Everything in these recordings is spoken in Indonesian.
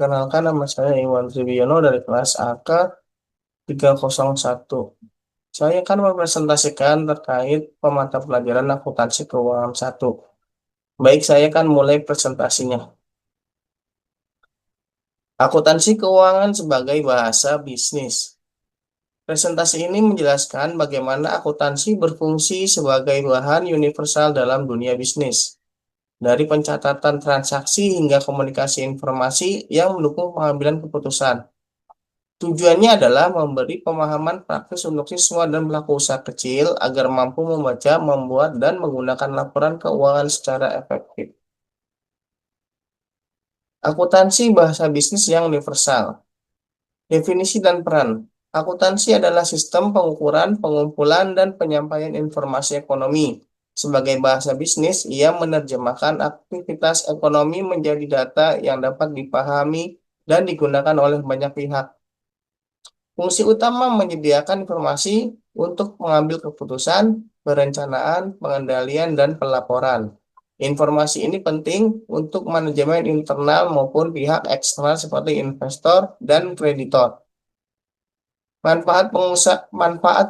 perkenalkan nama saya Iwan Tribiono dari kelas AK 301. Saya akan mempresentasikan terkait pemata pelajaran akuntansi keuangan 1. Baik, saya akan mulai presentasinya. Akuntansi keuangan sebagai bahasa bisnis. Presentasi ini menjelaskan bagaimana akuntansi berfungsi sebagai bahan universal dalam dunia bisnis. Dari pencatatan transaksi hingga komunikasi informasi yang mendukung pengambilan keputusan. Tujuannya adalah memberi pemahaman praktis untuk siswa dan pelaku usaha kecil agar mampu membaca, membuat, dan menggunakan laporan keuangan secara efektif. Akuntansi bahasa bisnis yang universal. Definisi dan peran. Akuntansi adalah sistem pengukuran, pengumpulan, dan penyampaian informasi ekonomi. Sebagai bahasa bisnis, ia menerjemahkan aktivitas ekonomi menjadi data yang dapat dipahami dan digunakan oleh banyak pihak. Fungsi utama menyediakan informasi untuk mengambil keputusan, perencanaan, pengendalian, dan pelaporan. Informasi ini penting untuk manajemen internal maupun pihak eksternal seperti investor dan kreditor. Manfaat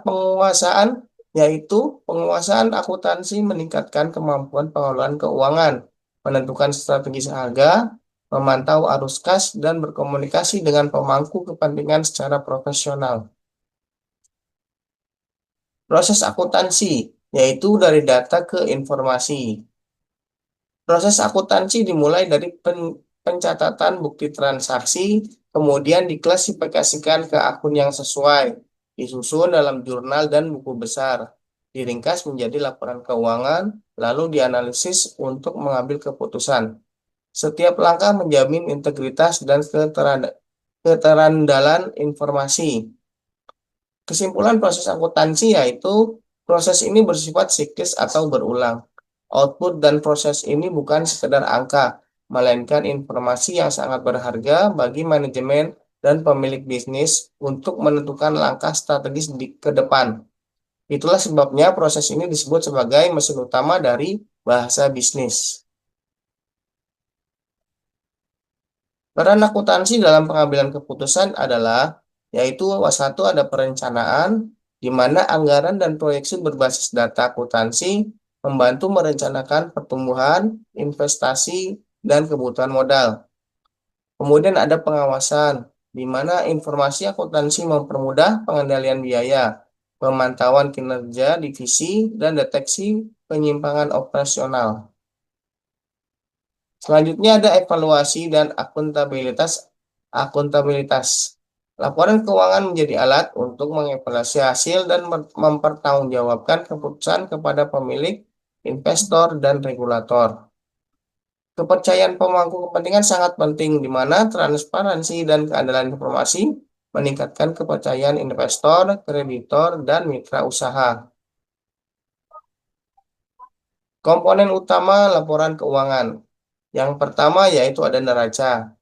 penguasaan yaitu penguasaan akuntansi meningkatkan kemampuan pengelolaan keuangan, menentukan strategi harga, memantau arus kas, dan berkomunikasi dengan pemangku kepentingan secara profesional. Proses akuntansi, yaitu dari data ke informasi. Proses akuntansi dimulai dari pencatatan bukti transaksi, kemudian diklasifikasikan ke akun yang sesuai, disusun dalam jurnal dan buku besar, diringkas menjadi laporan keuangan, lalu dianalisis untuk mengambil keputusan. Setiap langkah menjamin integritas dan keterandalan informasi. Kesimpulan proses akuntansi yaitu proses ini bersifat siklis atau berulang. Output dan proses ini bukan sekedar angka, melainkan informasi yang sangat berharga bagi manajemen dan pemilik bisnis untuk menentukan langkah strategis ke depan. Itulah sebabnya proses ini disebut sebagai mesin utama dari bahasa bisnis. Peran akuntansi dalam pengambilan keputusan adalah, yaitu satu ada perencanaan, di mana anggaran dan proyeksi berbasis data akuntansi membantu merencanakan pertumbuhan, investasi, dan kebutuhan modal. Kemudian ada pengawasan, di mana informasi akuntansi mempermudah pengendalian biaya, pemantauan kinerja divisi, dan deteksi penyimpangan operasional. Selanjutnya ada evaluasi dan akuntabilitas. Akuntabilitas. Laporan keuangan menjadi alat untuk mengevaluasi hasil dan mempertanggungjawabkan keputusan kepada pemilik, investor, dan regulator. Kepercayaan pemangku kepentingan sangat penting, di mana transparansi dan keadilan informasi meningkatkan kepercayaan investor, kreditor, dan mitra usaha. Komponen utama laporan keuangan. Yang pertama yaitu ada neraca,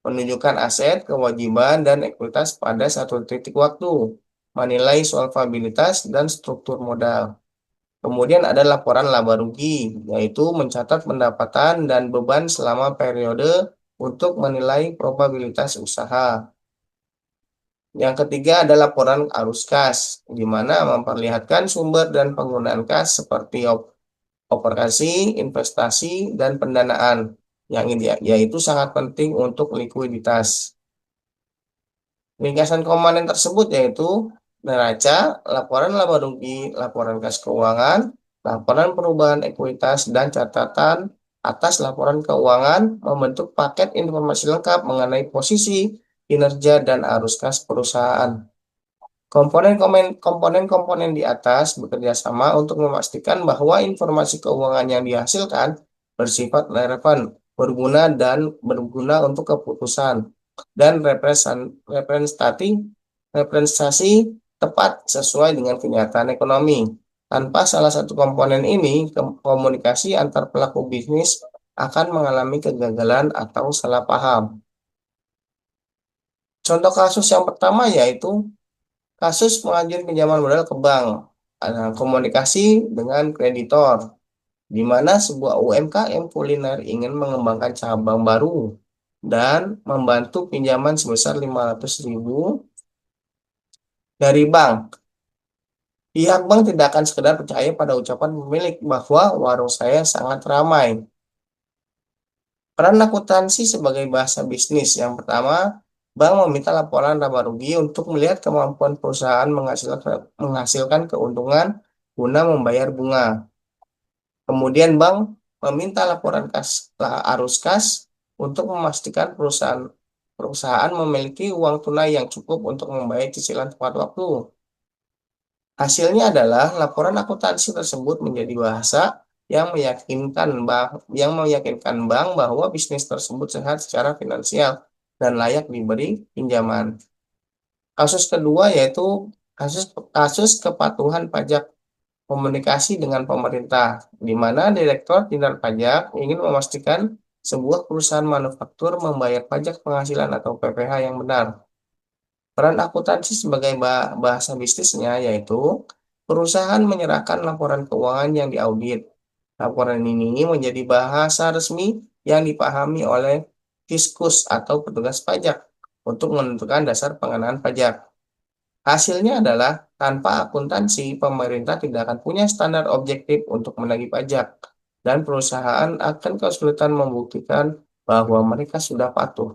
menunjukkan aset, kewajiban, dan ekuitas pada satu titik waktu, menilai solvabilitas dan struktur modal. Kemudian ada laporan laba rugi, yaitu mencatat pendapatan dan beban selama periode untuk menilai probabilitas usaha. Yang ketiga ada laporan arus kas, di mana memperlihatkan sumber dan penggunaan kas seperti operasi, investasi, dan pendanaan, yang ini yaitu sangat penting untuk likuiditas. Ringkasan komponen tersebut yaitu neraca, laporan laba rugi, laporan kas keuangan, laporan perubahan ekuitas, dan catatan atas laporan keuangan membentuk paket informasi lengkap mengenai posisi, kinerja, dan arus kas perusahaan. Komponen-komponen di atas bekerja sama untuk memastikan bahwa informasi keuangan yang dihasilkan bersifat relevan, berguna untuk keputusan, dan representasi tepat sesuai dengan kenyataan ekonomi. Tanpa salah satu komponen ini, komunikasi antar pelaku bisnis akan mengalami kegagalan atau salah paham. Contoh kasus yang pertama yaitu kasus pengajuan pinjaman modal ke bank. Ada komunikasi dengan kreditor, di mana sebuah UMKM kuliner ingin mengembangkan cabang baru. dan membantu pinjaman sebesar 500.000 dari bank. Pihak bank tidak akan sekedar percaya pada ucapan pemilik bahwa warung saya sangat ramai. Peran akuntansi sebagai bahasa bisnis. Yang pertama, bank meminta laporan laba rugi untuk melihat kemampuan perusahaan menghasilkan keuntungan guna membayar bunga. Kemudian bank meminta laporan arus kas untuk memastikan perusahaan perusahaan memiliki uang tunai yang cukup untuk membayar cicilan tepat waktu. Hasilnya adalah laporan akuntansi tersebut menjadi bahasa yang meyakinkan bank bahwa bisnis tersebut sehat secara finansial dan layak diberi pinjaman. Kasus kedua yaitu kasus kasus kepatuhan pajak, komunikasi dengan pemerintah, di mana Direktur Jenderal Pajak ingin memastikan sebuah perusahaan manufaktur membayar pajak penghasilan atau PPh yang benar. Peran akuntansi sebagai bahasa bisnisnya yaitu perusahaan menyerahkan laporan keuangan yang diaudit. Laporan ini menjadi bahasa resmi yang dipahami oleh fiskus atau petugas pajak untuk menentukan dasar pengenaan pajak. Hasilnya adalah tanpa akuntansi, pemerintah tidak akan punya standar objektif untuk menagih pajak, dan perusahaan akan kesulitan membuktikan bahwa mereka sudah patuh.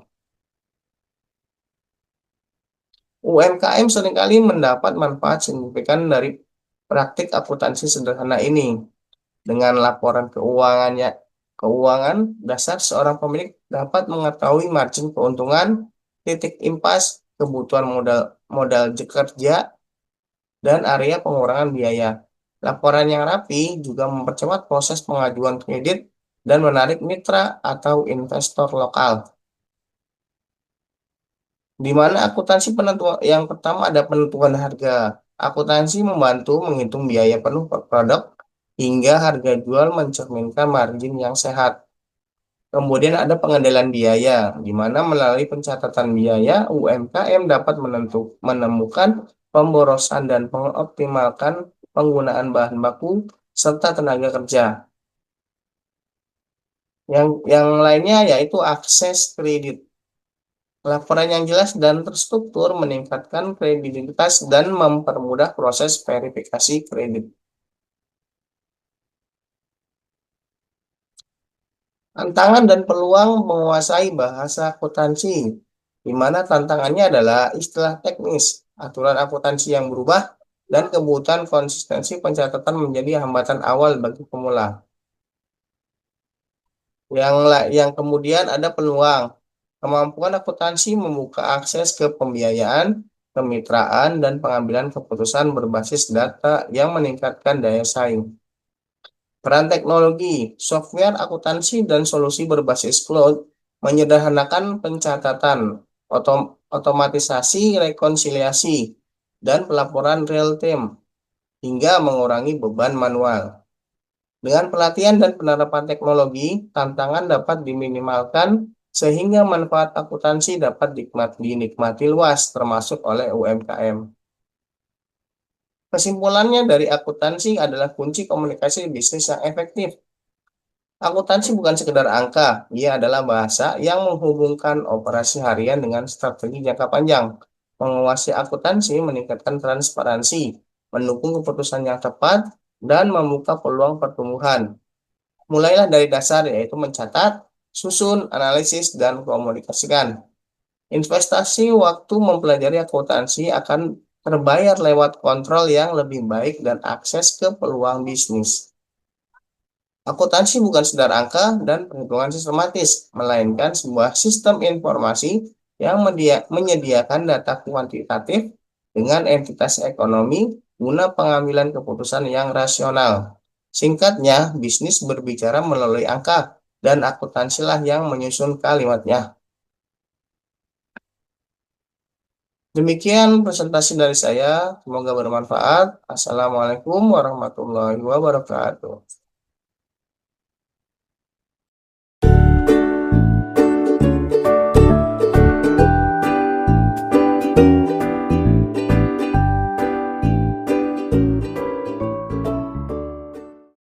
UMKM seringkali mendapat manfaat signifikan dari praktik akuntansi sederhana ini. Dengan laporan keuangan dasar, seorang pemilik dapat mengetahui margin keuntungan, titik impas, kebutuhan modal modal kerja, dan area pengurangan biaya. Laporan yang rapi juga mempercepat proses pengajuan kredit dan menarik mitra atau investor lokal. Di mana akuntansi penentuan yang pertama ada penentuan harga. Akuntansi membantu menghitung biaya penuh per produk hingga harga jual mencerminkan margin yang sehat. Kemudian ada pengendalian biaya, di mana melalui pencatatan biaya, UMKM dapat menemukan pemborosan dan mengoptimalkan penggunaan bahan baku serta tenaga kerja. Yang lainnya yaitu akses kredit. Laporan yang jelas dan terstruktur meningkatkan kredibilitas dan mempermudah proses verifikasi kredit. Tantangan dan peluang menguasai bahasa akuntansi, di mana tantangannya adalah istilah teknis, aturan akuntansi yang berubah, dan kebutuhan konsistensi pencatatan menjadi hambatan awal bagi pemula. Yang kemudian ada peluang. Kemampuan akuntansi membuka akses ke pembiayaan, kemitraan, dan pengambilan keputusan berbasis data yang meningkatkan daya saing. Peran teknologi, software akuntansi, dan solusi berbasis cloud menyederhanakan pencatatan, otomatisasi rekonsiliasi, dan pelaporan real time hingga mengurangi beban manual. Dengan pelatihan dan penerapan teknologi, tantangan dapat diminimalkan sehingga manfaat akuntansi dapat dinikmati luas termasuk oleh UMKM. Kesimpulannya dari akuntansi adalah kunci komunikasi bisnis yang efektif. Akuntansi bukan sekedar angka, ia adalah bahasa yang menghubungkan operasi harian dengan strategi jangka panjang. Menguasai akuntansi meningkatkan transparansi, mendukung keputusan yang tepat, dan membuka peluang pertumbuhan. Mulailah dari dasar, yaitu mencatat, susun, analisis, dan komunikasikan. Investasi waktu mempelajari akuntansi akan terbayar lewat kontrol yang lebih baik dan akses ke peluang bisnis. Akuntansi bukan sekedar angka dan perhitungan sistematis, melainkan sebuah sistem informasi yang menyediakan data kuantitatif dengan entitas ekonomi guna pengambilan keputusan yang rasional. Singkatnya, bisnis berbicara melalui angka, dan akuntansilah yang menyusun kalimatnya. Demikian presentasi dari saya, semoga bermanfaat. Assalamualaikum warahmatullahi wabarakatuh.